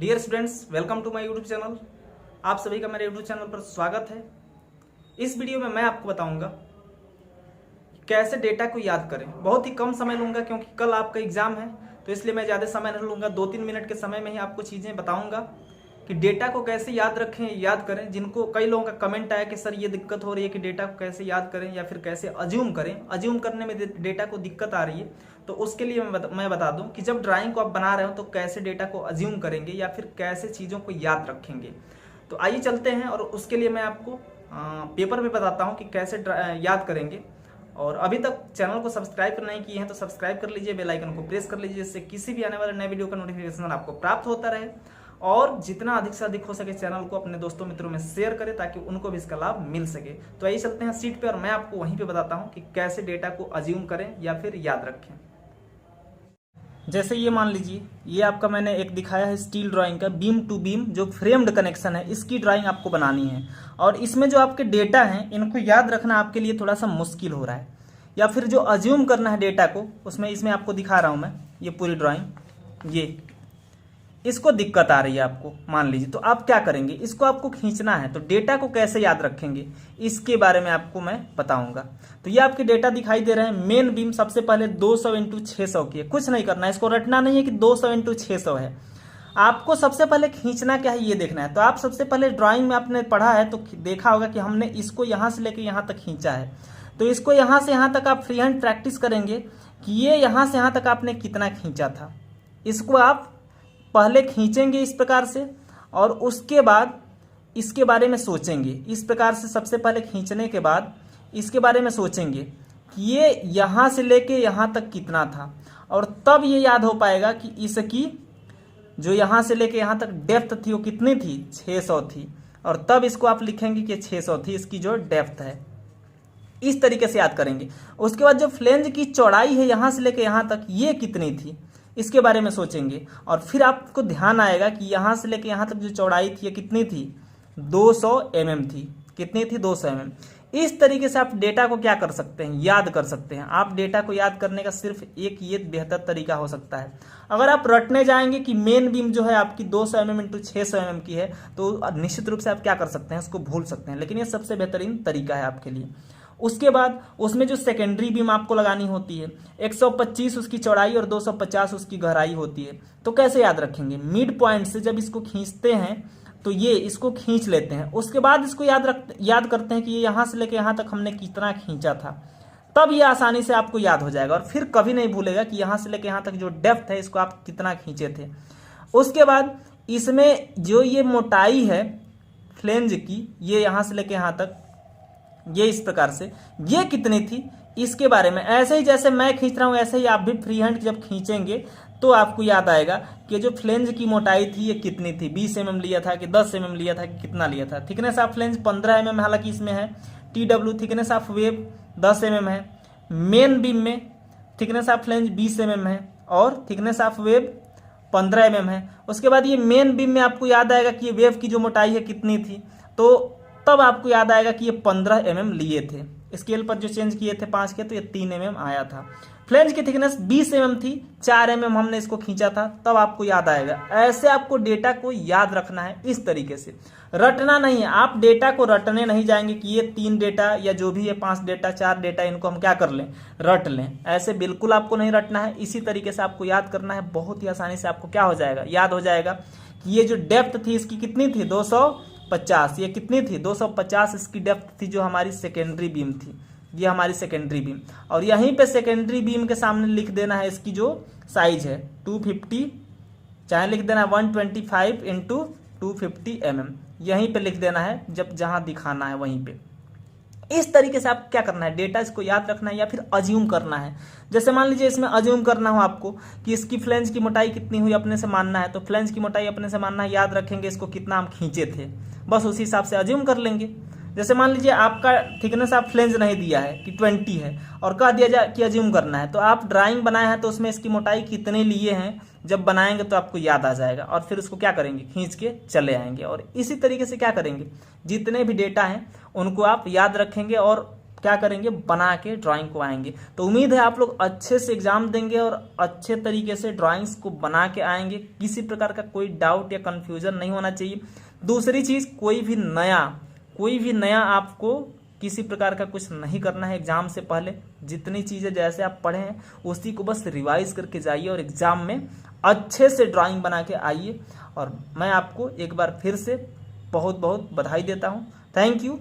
Dear students, welcome to my YouTube channel. आप सभी का मेरे यूट्यूब चैनल पर स्वागत है। इस वीडियो में मैं आपको बताऊंगा कैसे डेटा को याद करें। बहुत ही कम समय लूंगा क्योंकि कल आपका एग्जाम है, तो इसलिए मैं ज़्यादा समय नहीं लूंगा। 2-3 मिनट के समय में ही आपको चीज़ें बताऊंगा कि डेटा को कैसे याद रखें, याद करें। जिनको कई लोगों का कमेंट आया कि सर ये दिक्कत हो रही है कि डेटा को कैसे याद करें या फिर कैसे अज्यूम करें। अज्यूम करने में डेटा को दिक्कत आ रही है, तो उसके लिए मैं बता दूं कि जब ड्राइंग को आप बना रहे हो तो कैसे डेटा को अज्यूम करेंगे या फिर कैसे चीज़ों को याद रखेंगे। तो आइए चलते हैं और उसके लिए मैं आपको पेपर में बताता हूँ कि कैसे याद करेंगे। और अभी तक चैनल को सब्सक्राइब नहीं किए हैं तो सब्सक्राइब कर लीजिए, बेल आइकन को प्रेस कर लीजिए, जिससे किसी भी आने वाले नए वीडियो का नोटिफिकेशन आपको प्राप्त होता रहे। और जितना अधिक से अधिक हो सके चैनल को अपने दोस्तों मित्रों में शेयर करें ताकि उनको भी इसका लाभ मिल सके। तो आइए चलते हैं सीट पे और मैं आपको वहीं पे बताता हूँ कि कैसे डेटा को अज्यूम करें या फिर याद रखें। जैसे ये मान लीजिए, ये आपका मैंने एक दिखाया है स्टील ड्राइंग का बीम टू बीम जो फ्रेम्ड कनेक्शन है, इसकी ड्राइंग आपको बनानी है। और इसमें जो आपके डेटा हैं इनको याद रखना आपके लिए थोड़ा सा मुश्किल हो रहा है, या फिर जो अज्यूम करना है डेटा को, उसमें इसमें आपको दिखा रहा हूँ मैं ये पूरी ड्राइंग। ये इसको दिक्कत आ रही है आपको मान लीजिए, तो आप क्या करेंगे, इसको आपको खींचना है। तो डेटा को कैसे याद रखेंगे इसके बारे में आपको मैं बताऊंगा। तो ये आपके डेटा दिखाई दे रहे हैं। मेन बीम सबसे पहले 200 × 600 की है। कुछ नहीं करना है, इसको रटना नहीं है कि 200 × 600 है। आपको सबसे पहले खींचना क्या है ये देखना है। तो आप सबसे पहले ड्राइंग में आपने पढ़ा है तो देखा होगा कि हमने इसको यहाँ से लेकर यहाँ तक खींचा है। तो इसको यहाँ से यहाँ तक आप फ्री हैंड प्रैक्टिस करेंगे कि ये यहाँ से यहाँ तक आपने कितना खींचा था। इसको आप पहले खींचेंगे इस प्रकार से और उसके बाद इसके बारे में सोचेंगे। इस प्रकार से सबसे पहले खींचने के बाद इसके बारे में सोचेंगे कि ये यहाँ से लेके यहाँ तक कितना था, और तब ये याद हो पाएगा कि इसकी जो यहाँ से लेके यहाँ तक डेप्थ थी वो कितनी थी, 600 थी। और तब इसको आप लिखेंगे कि 600 थी इसकी जो डेप्थ है। इस तरीके से याद करेंगे। उसके बाद जो फ्लेंज की चौड़ाई है यहाँ से लेके यहाँ तक ये कितनी थी इसके बारे में सोचेंगे, और फिर आपको ध्यान आएगा कि यहाँ से लेके यहाँ तक जो चौड़ाई थी ये कितनी थी, 200 mm थी। कितनी थी, 200 mm। इस तरीके से आप डेटा को क्या कर सकते हैं, याद कर सकते हैं। आप डेटा को याद करने का सिर्फ एक ये बेहतर तरीका हो सकता है। अगर आप रटने जाएंगे कि मेन बीम जो है आपकी 200 mm × 600 mm की है, तो निश्चित रूप से आप क्या कर सकते हैं, उसको भूल सकते हैं। लेकिन ये सबसे बेहतरीन तरीका है आपके लिए। उसके बाद उसमें जो सेकेंडरी बीम आपको लगानी होती है, 125 उसकी चौड़ाई और 250 उसकी गहराई होती है। तो कैसे याद रखेंगे, मिड पॉइंट से जब इसको खींचते हैं तो ये इसको खींच लेते हैं। उसके बाद इसको याद करते हैं कि ये यहाँ से लेके यहाँ तक हमने कितना खींचा था। तब ये आसानी से आपको याद हो जाएगा और फिर कभी नहीं भूलेगा कि यहाँ से लेके यहाँ तक जो डेप्थ है इसको आप कितना खींचे थे। उसके बाद इसमें जो ये मोटाई है फ्लेंज की, ये यहाँ से लेके यहाँ तक ये इस प्रकार से ये कितनी थी इसके बारे में, ऐसे ही जैसे मैं खींच रहा हूं ऐसे ही आप भी फ्री हैंड जब खींचेंगे तो आपको याद आएगा कि जो फ्लेंज की मोटाई थी ये कितनी थी, 20 mm लिया था कि 10 mm लिया था कि कितना लिया था। थिकनेस ऑफ फ्लेंज 15 mm हालांकि इसमें है। TW thickness of wave 10 mm है। मेन बीम में थिकनेस ऑफ फ्लेंज 20 mm है और थिकनेस ऑफ वेव 15 mm है। उसके बाद ये मेन बीम में आपको याद आएगा कि ये वेव की जो मोटाई है कितनी थी, तो तब आपको याद आएगा कि ये 15 mm लिए थे। स्केल पर जो चेंज किए थे 5 के, तो ये 3 mm आया था। फ्लेंज की थिकनेस 20 mm थी, 4 mm हमने इसको खींचा था, तब आपको याद आएगा। ऐसे आपको डेटा को याद रखना है, इस तरीके से रटना नहीं है। आप डेटा को रटने नहीं जाएंगे कि ये 3 डेटा या जो भी है 5 डेटा 4 डेटा इनको हम क्या कर लें, रट लें। ऐसे बिल्कुल आपको नहीं रटना है। इसी तरीके से आपको याद करना है। बहुत ही आसानी से आपको क्या हो जाएगा, याद हो जाएगा कि ये जो डेप्थ थी इसकी कितनी थी, 250। ये कितनी थी, 250 इसकी डेप्थ थी जो हमारी सेकेंडरी बीम थी। ये हमारी सेकेंडरी बीम, और यहीं पे सेकेंडरी बीम के सामने लिख देना है इसकी जो साइज है 250, चाहे लिख देना 125 × 250 mm। यहीं पे लिख देना है, जब जहां दिखाना है वहीं पे। इस तरीके से आप क्या करना है, डेटा इसको याद रखना है या फिर अज्यूम करना है। जैसे मान लीजिए इसमें अज्यूम करना हो आपको कि इसकी फ्लेंज की मोटाई कितनी हुई, अपने से मानना है। तो फ्लेंज की मोटाई अपने से मानना है, याद रखेंगे इसको कितना हम खींचे थे, बस उसी हिसाब से अज्यूम कर लेंगे। जैसे मान लीजिए आपका थिकनेस ऑफ फ्लेंज नहीं दिया है कि 20 है और कह दिया जाए कि अज्यूम करना है, तो आप ड्राइंग बनाए हैं तो उसमें इसकी मोटाई कितने लिए हैं जब बनाएंगे तो आपको याद आ जाएगा, और फिर उसको क्या करेंगे, खींच के चले आएंगे। और इसी तरीके से क्या करेंगे, जितने भी डेटा हैं उनको आप याद रखेंगे और क्या करेंगे, बना के ड्राइंग को आएंगे। तो उम्मीद है आप लोग अच्छे से एग्जाम देंगे और अच्छे तरीके से ड्राइंग्स को बना के आएंगे। किसी प्रकार का कोई डाउट या कंफ्यूजन नहीं होना चाहिए। दूसरी चीज, कोई भी नया आपको किसी प्रकार का कुछ नहीं करना है एग्जाम से पहले। जितनी चीजें जैसे आप पढ़े हैं उसी को बस रिवाइज करके जाइए और एग्जाम में अच्छे से ड्राइंग बना के आइए। और मैं आपको एक बार फिर से बहुत बहुत बधाई देता हूँ। Thank you.